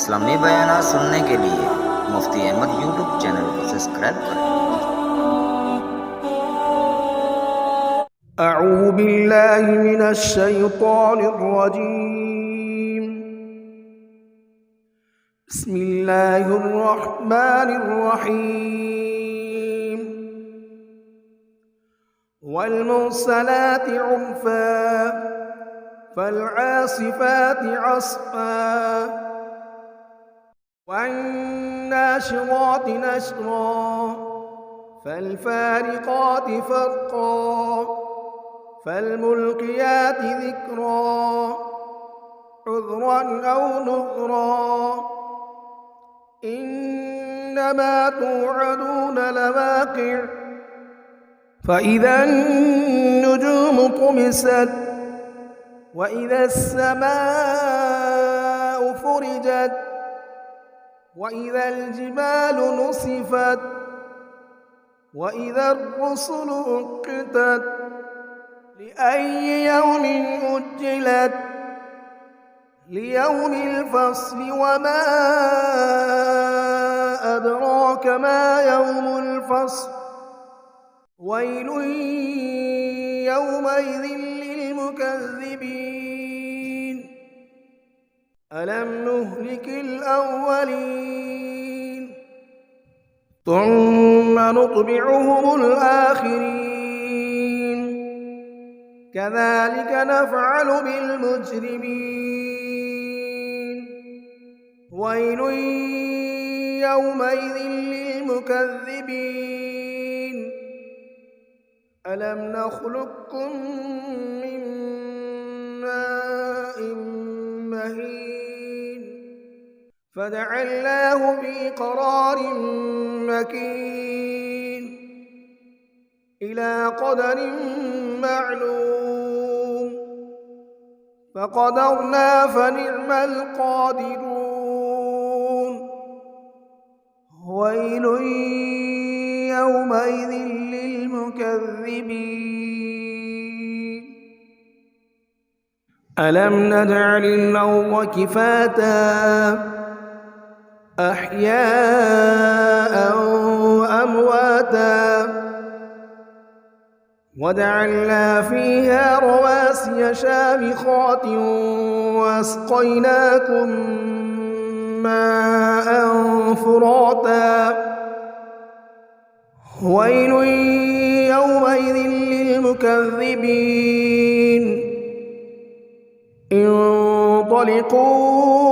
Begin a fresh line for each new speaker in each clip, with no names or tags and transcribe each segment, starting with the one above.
इस्लामी बयान सुनने के लिए मुफ्ती अहमद यूट्यूब चैनल को सब्सक्राइब करें।
अऊज़ु बिल्लाहि मिनश शैतानिर रजीम। बिस्मिल्लाहिर रहमानिर रहीम। वल मुरसलाति उर्फा फल्आसिफाति अस्फा वन्नाशिराति नशरा फल्फारिकाति फरqa فالملقيات ذكرا عذرا أو نذرا إنما توعدون لواقع فإذا النجوم طمست وإذا السماء فرجت وإذا الجبال نصفت وإذا الرسل أقتت لأي يوم أجلت ليوم الفصل وما أدراك ما يوم الفصل ويل يومئذ للمكذبين ألم نهلك الأولين ثم نطبعهم الآخرين كذلك نفعل بالمجرمين ويل يومئذ للمكذبين ألم نخلقكم من ماء مهين فجعلناه في قرار مكين إلى قدر معلوم فقدرنا فنعم القادرون ويل يومئذ للمكذبين ألم نجعل الأرض كفاتا أحياء وأمواتا وجعلنا فيها رواسي شامخات واسقيناكم ماء فراتا ويل يومئذ للمكذبين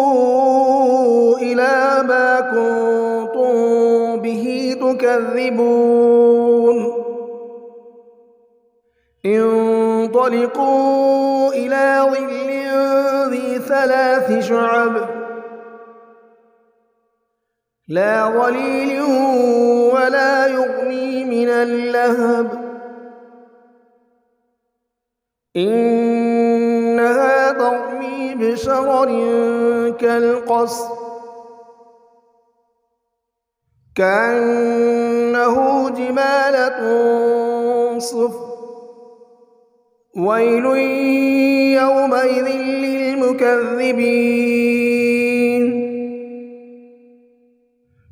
انطلقوا إلى ما كنتم به تكذبون انطلقوا إلى ظل ذي 3 شعب لا ظليل ولا يغني من اللهب إنها ترمي بشرر كالقصر كأنه جمالة صفر ويل يومئذ للمكذبين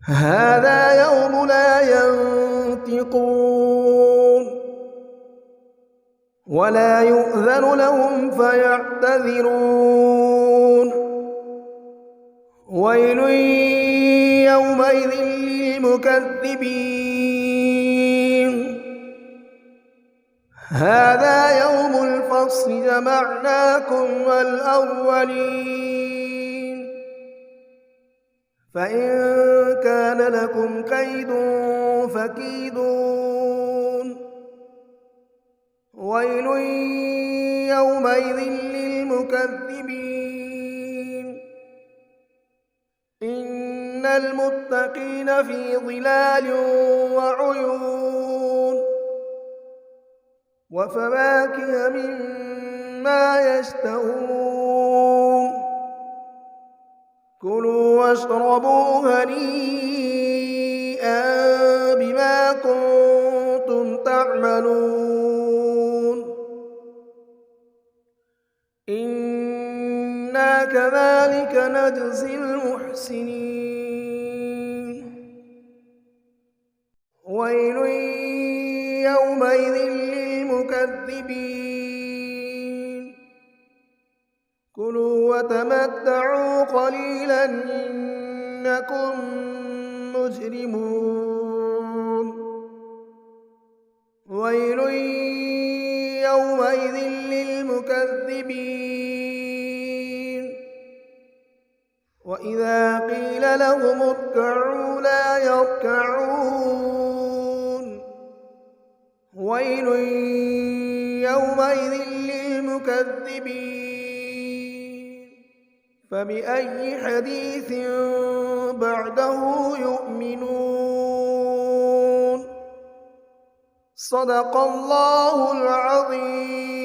هذا يوم لا ينطقون ولا يؤذن لهم فيعتذرون ويل يومئذ للمكذبين هذا يوم الفصل جمعناكم والأولين فإن كان لكم كيد فكيدون ويل يومئذ للمكذبين إن المتقين في ظلال وعيون وفواكه مما يشتهون كلوا واشربوا هنيئا بما كنتم تعملون إنا كذلك وكذلك نجزي المحسنين ويل يومئذ للمكذبين كلوا وتمتعوا قليلا إنكم مجرمون ويل يومئذ للمكذبين وإذا قيل لهم اركعوا لا يركعون ويل يومئذ للمكذبين فبأي حديث بعده يؤمنون صدق الله العظيم.